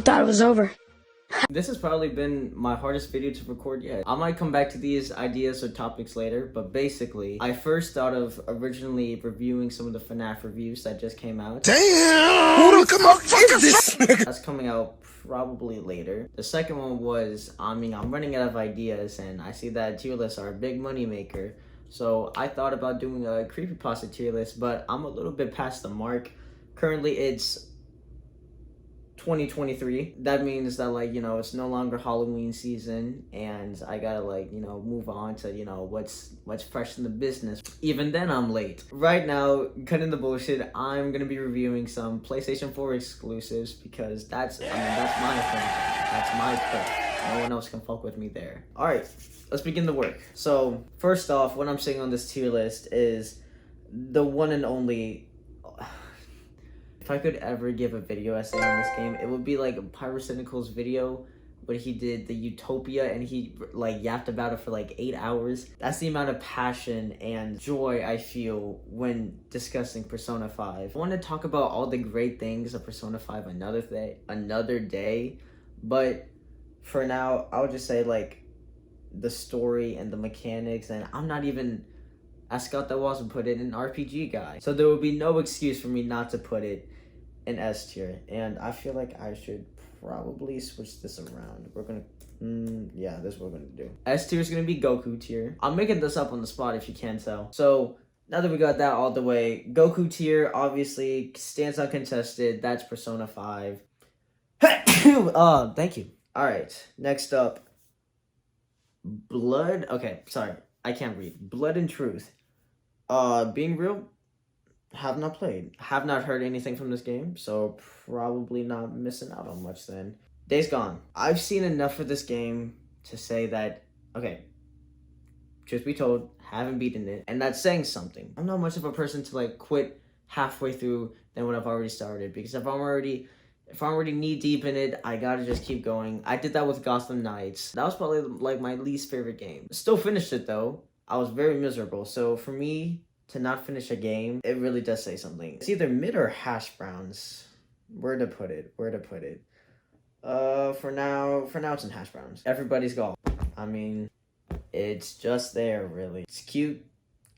thought it was over. This has probably been my hardest video to record yet. I might come back to these ideas or topics later, but basically, I first thought of originally reviewing some of the FNAF reviews that just came out. Damn! Who the motherfucker is this nigga? That's coming out probably later. The second one was, I'm running out of ideas, and I see that tier lists are a big money maker. So I thought about doing a creepypasta tier list, but I'm a little bit past the mark. Currently, it's 2023. That means that, like, you know, it's no longer Halloween season, and I gotta, like, you know, move on to, you know, what's fresh in the business. Even then, I'm late. Right now, cutting the bullshit, I'm gonna be reviewing some PlayStation 4 exclusives because that's my thing. That's my pick. No one else can fuck with me there. All right, let's begin the work. So first off, what I'm saying on this tier list is the one and only. If I could ever give a video essay on this game, it would be like Pyrocynical's video where he did the Utopia and he like yapped about it for like 8 hours. That's the amount of passion and joy I feel when discussing Persona 5. I want to talk about all the great things of Persona 5 another day, but for now, I'll just say like the story and the mechanics, and I'm not even, as Scott that was, put it in RPG guy. So there will be no excuse for me not to put it in S tier, and I feel like I should probably switch this around. We're gonna, yeah, this is what we're gonna do. S tier is gonna be Goku tier. I'm making this up on the spot if you can't tell. So now that we got that all the way, Goku tier obviously stands uncontested. That's Persona 5. Thank you. All right, next up, Blood. Okay, sorry, I can't read. Blood and Truth. Being real, have not played. Have not heard anything from this game, so probably not missing out on much then. Days Gone. I've seen enough of this game to say that, okay, truth be told, haven't beaten it, and that's saying something. I'm not much of a person to like quit halfway through than when I've already started, because if I'm already knee deep in it, I gotta just keep going. I did that with Gotham Knights. That was probably like my least favorite game. Still finished it though. I was very miserable. So for me to not finish a game, it really does say something. It's either mid or hash browns. Where to put it? For now it's in hash browns. Everybody's Golf. I mean, it's just there really. It's cute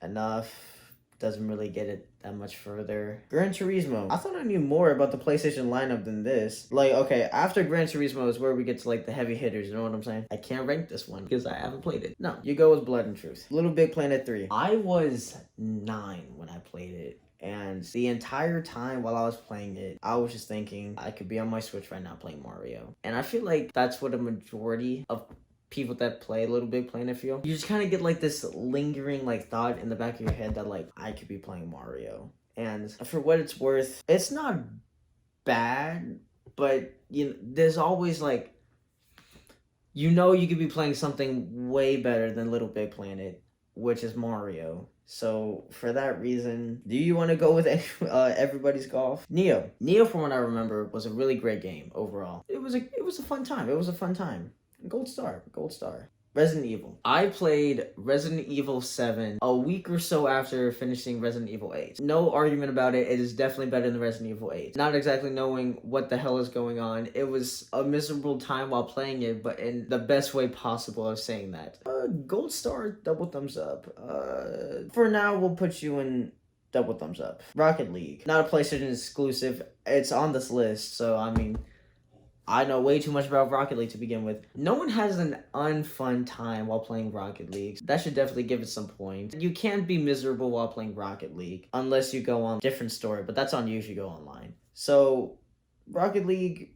enough. Doesn't really get it that much further. Gran Turismo. I thought I knew more about the PlayStation lineup than this. Like, okay, after Gran Turismo is where we get to like the heavy hitters, you know what I'm saying? I can't rank this one because I haven't played it. No, you go with Blood and Truth. Little Big Planet 3. I was 9 when I played it. And the entire time while I was playing it, I was just thinking I could be on my Switch right now playing Mario. And I feel like that's what a majority of people that play Little Big Planet feel. You just kind of get like this lingering like thought in the back of your head that like I could be playing Mario. And for what it's worth, it's not bad, but you know, there's always like, you know, you could be playing something way better than Little Big Planet, which is Mario. So for that reason, do you want to go with Everybody's Golf? Neo, from what I remember, was a really great game overall. It was a fun time. Gold star. Resident Evil. I played Resident Evil 7 a week or so after finishing Resident Evil 8. No argument about it. It is definitely better than Resident Evil 8. Not exactly knowing what the hell is going on. It was a miserable time while playing it, but in the best way possible of saying that. Gold star, double thumbs up. For now, we'll put you in double thumbs up. Rocket League. Not a PlayStation exclusive. It's on this list, so I mean, I know way too much about Rocket League to begin with. No one has an unfun time while playing Rocket League. That should definitely give it some points. You can't be miserable while playing Rocket League unless you go on a different story, but that's on you if you go online. So, Rocket League,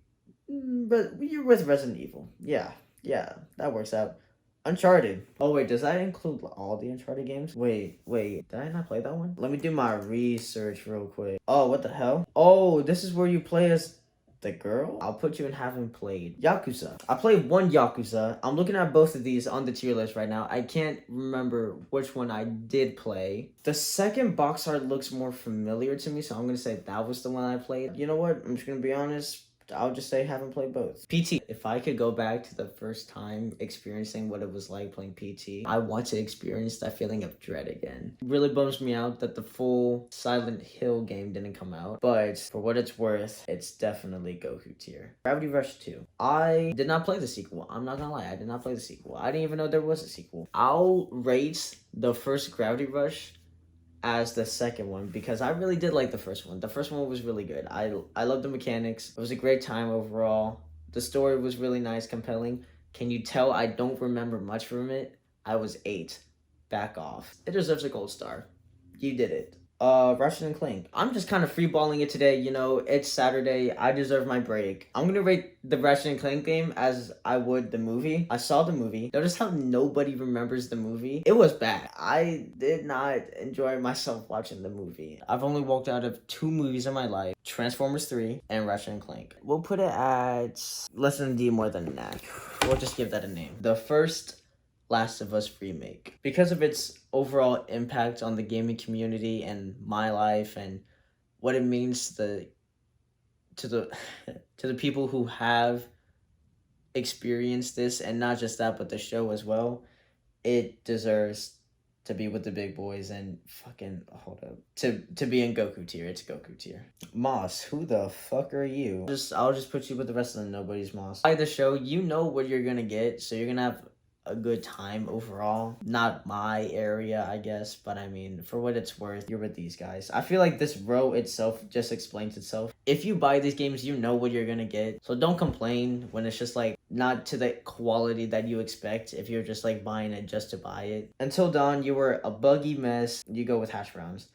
but you're with Resident Evil. Yeah, that works out. Uncharted. Oh wait, does that include all the Uncharted games? Wait, did I not play that one? Let me do my research real quick. Oh, what the hell? Oh, this is where you play as the girl? I'll put you in haven't played. Yakuza. I played one Yakuza. I'm looking at both of these on the tier list right now. I can't remember which one I did play. The second box art looks more familiar to me, so I'm gonna say that was the one I played. You know what? I'm just gonna be honest. I'll just say haven't played both. PT. If I could go back to the first time experiencing what it was like playing PT, I want to experience that feeling of dread again. It really bums me out that the full Silent Hill game didn't come out, but for what it's worth, it's definitely Goku tier. Gravity Rush 2. I did not play the sequel. I'm not gonna lie, I did not play the sequel. I didn't even know there was a sequel. I'll rate the first Gravity Rush as the second one because I really did like the first one. The first one was really good. I loved the mechanics. It was a great time overall. The story was really nice, compelling. Can you tell I don't remember much from it? I was 8. Back off. It deserves a gold star. You did it. Ratchet and Clank. I'm just kind of freeballing it today. You know, it's Saturday. I deserve my break. I'm gonna rate the Ratchet and Clank game as I would the movie. I saw the movie. Notice how nobody remembers the movie. It was bad. I did not enjoy myself watching the movie. I've only walked out of 2 movies in my life. Transformers 3 and Ratchet and Clank. We'll put it at less than a D, more than an F. We'll just give that a name. The first Last of Us remake. Because of its overall impact on the gaming community and my life and what it means to the people who have experienced this, and not just that but the show as well, it deserves to be with the big boys and fucking hold up. To be in Goku tier. It's Goku tier. Moss, who the fuck are you? I'll just put you with the rest of the nobodies, Moss. By the show, you know what you're gonna get, so you're gonna have a good time overall. Not my area, I guess, but I mean, for what it's worth, you're with these guys. I feel like this row itself just explains itself. If you buy these games, you know what you're gonna get, so don't complain when it's just like not to the quality that you expect if you're just like buying it just to buy it. Until Dawn, you were a buggy mess. You go with Hash Browns.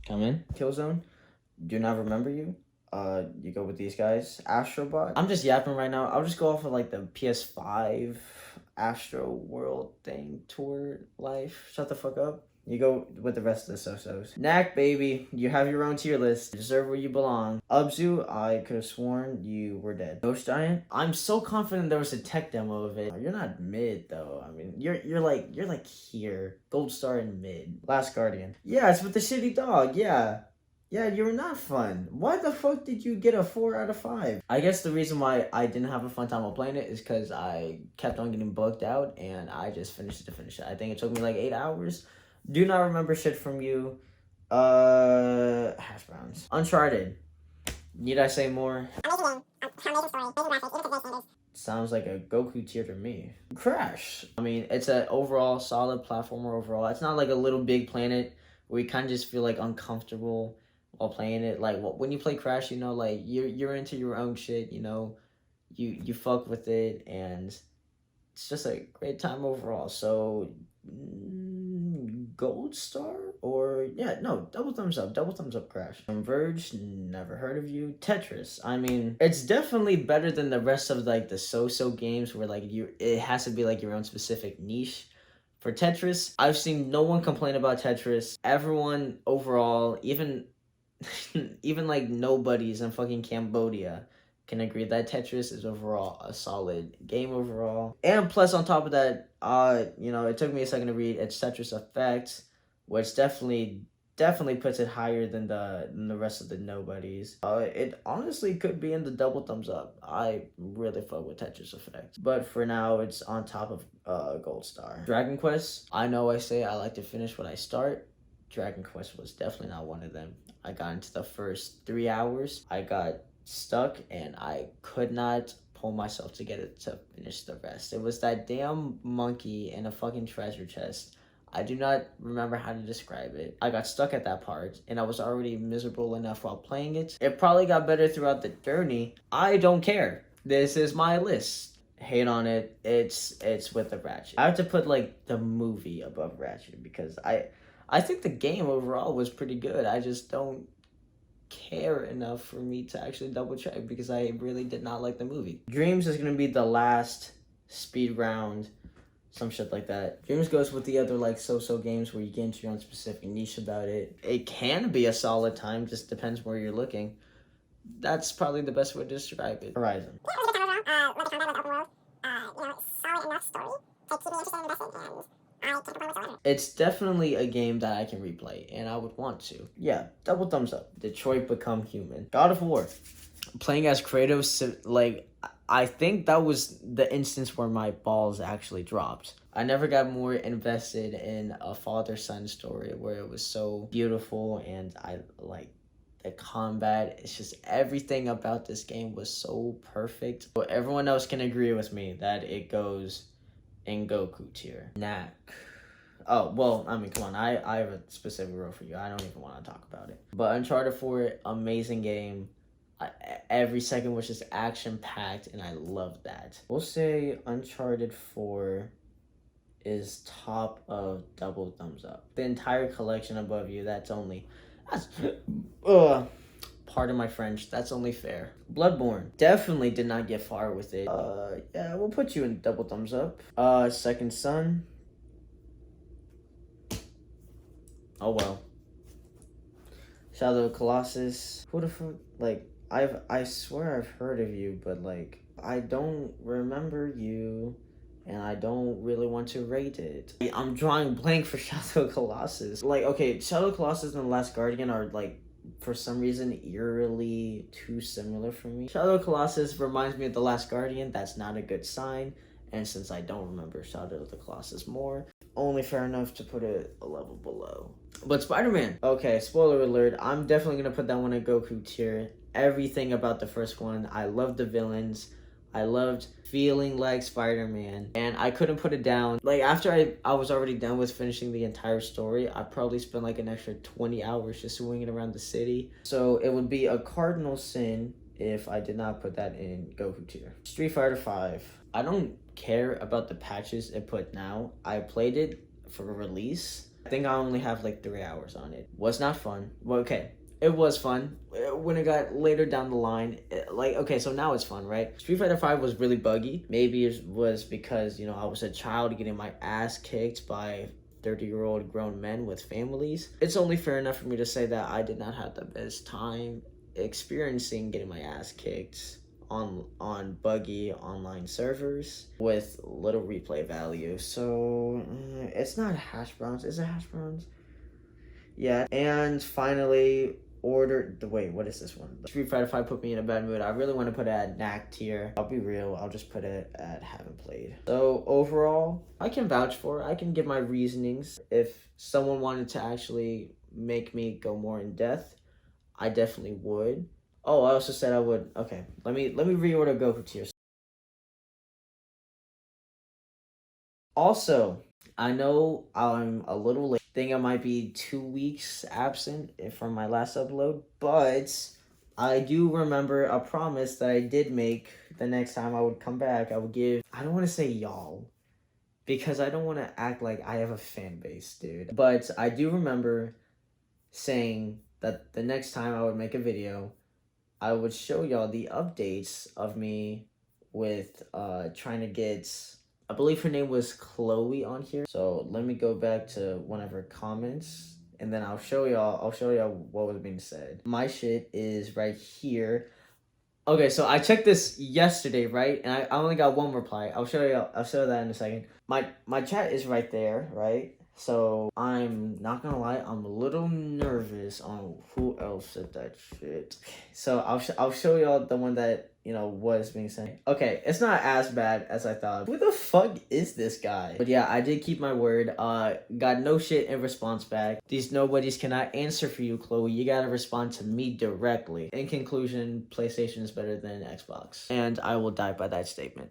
Come in. Killzone, do not remember you. You go with these guys. Astrobot. I'm just yapping right now. I'll just go off of like the PS5 Astro World thing, tour life. Shut the fuck up. You go with the rest of the so-sos. Knack, baby. You have your own tier list. You deserve where you belong. Ubzu, I could have sworn you were dead. Ghost Giant, I'm so confident there was a tech demo of it. You're not mid though. I mean, you're like here. Gold star in mid. Last Guardian. Yeah, it's with the shitty dog. Yeah, you're not fun. Why the fuck did you get a 4 out of 5? I guess the reason why I didn't have a fun time while playing it is because I kept on getting booked out and I just finished it to finish it. I think it took me like 8 hours. Do not remember shit from you. Hash Browns. Uncharted. Need I say more? Sounds like a Goku tier to me. Crash. I mean, it's an overall solid platformer overall. It's not like a little big planet where you kind of just feel like uncomfortable while playing it. Like when you play Crash, you know, like you're into your own shit, you know, you fuck with it, and it's just a great time overall. So gold star, or yeah, no, double thumbs up Crash. Converge, never heard of you. Tetris, I mean, it's definitely better than the rest of like the so games where like it has to be like your own specific niche. For Tetris, I've seen no one complain about Tetris. Everyone overall, even like nobodies in fucking Cambodia, can agree that Tetris is overall a solid game overall. And plus on top of that, you know, it took me a second to read, it's Tetris Effect, which definitely puts it higher than the rest of the nobodies. It honestly could be in the double thumbs up. I really fuck with Tetris Effect. But for now, it's on top of Gold Star. Dragon Quest, I know I say I like to finish what I start. Dragon Quest was definitely not one of them. I got into the first 3 hours. I got stuck and I could not pull myself to get it to finish the rest. It was that damn monkey in a fucking treasure chest. I do not remember how to describe it. I got stuck at that part and I was already miserable enough while playing it. It probably got better throughout the journey. I don't care. This is my list. Hate on it. It's with the Ratchet. I have to put like the movie above Ratchet because I think the game overall was pretty good. I just don't care enough for me to actually double check because I really did not like the movie. Dreams is gonna be the last speed round, some shit like that. Dreams goes with the other like so games where you get into your own specific niche about it. It can be a solid time, just depends where you're looking. That's probably the best way to describe it. Horizon. Solid enough story to keep me interested in investing, and I It's definitely a game that I can replay, and I would want to. Yeah, double thumbs up. Detroit Become Human. God of War. Playing as Kratos, like, I think that was the instance where my balls actually dropped. I never got more invested in a father-son story where it was so beautiful, and I like the combat. It's just everything about this game was so perfect. But everyone else can agree with me that it goes in Goku tier. Knack. Oh, well, I mean, come on. I have a specific role for you. I don't even want to talk about it. But Uncharted 4, amazing game. Every second was just action-packed, and I loved that. We'll say Uncharted 4 is top of double thumbs up. The entire collection above you, that's pardon my French, that's only fair. Bloodborne, definitely did not get far with it. Yeah, we'll put you in double thumbs up. Second Son. Oh well. Shadow of the Colossus. Who the fuck, like, I swear I've heard of you, but like, I don't remember you, and I don't really want to rate it. I'm drawing blank for Shadow of the Colossus. Like, okay, Shadow of the Colossus and The Last Guardian are like, for some reason, eerily too similar for me. Shadow of the Colossus reminds me of The Last Guardian. That's not a good sign. And since I don't remember Shadow of the Colossus more, only fair enough to put it a level below. But Spider-Man. Okay, spoiler alert. I'm definitely going to put that one in Goku tier. Everything about the first one. I loved the villains. I loved feeling like Spider-Man. And I couldn't put it down. Like, after I was already done with finishing the entire story, I probably spent like an extra 20 hours just swinging around the city. So it would be a cardinal sin if I did not put that in Goku tier. Street Fighter V. I don't care about the patches it put now. I played it for release. I think I only have like 3 hours on it. Was not fun. Well, okay. It was fun. When it got later down the line, okay, so now it's fun, right? Street Fighter V was really buggy. Maybe it was because, you know, I was a child getting my ass kicked by 30-year-old grown men with families. It's only fair enough for me to say that I did not have the best time experiencing getting my ass kicked on buggy online servers with little replay value. So it's not Hash Browns. Is it Hash Browns? Yeah. And finally, what is this one? Street Fighter 5 put me in a bad mood. I really want to put it at Knack tier. I'll be real, I'll just put it at haven't played. So overall, I can vouch for it. I can give my reasonings. If someone wanted to actually make me go more in depth, I definitely would. Oh, I also said I would. Okay, let me reorder Goku tiers. Also, I know I'm a little late. I think I might be 2 weeks absent from my last upload, but I do remember a promise that I did make the next time I would come back. I don't want to say y'all, because I don't want to act like I have a fan base, dude. But I do remember saying that the next time I would make a video, I would show y'all the updates of me with trying to get, I believe her name was Chloe on here. So let me go back to one of her comments, and then I'll show y'all what was being said. My shit is right here. Okay, so I checked this yesterday, right? And I only got one reply. I'll show that in a second. My chat is right there, right? So I'm not gonna lie, I'm a little nervous on who else said that shit. So I'll show y'all the one that, you know, was being said. Okay, it's not as bad as I thought. Who the fuck is this guy? But yeah, I did keep my word. Got no shit in response back. These nobodies cannot answer for you, Chloe. You gotta respond to me directly. In conclusion, PlayStation is better than Xbox, and I will die by that statement.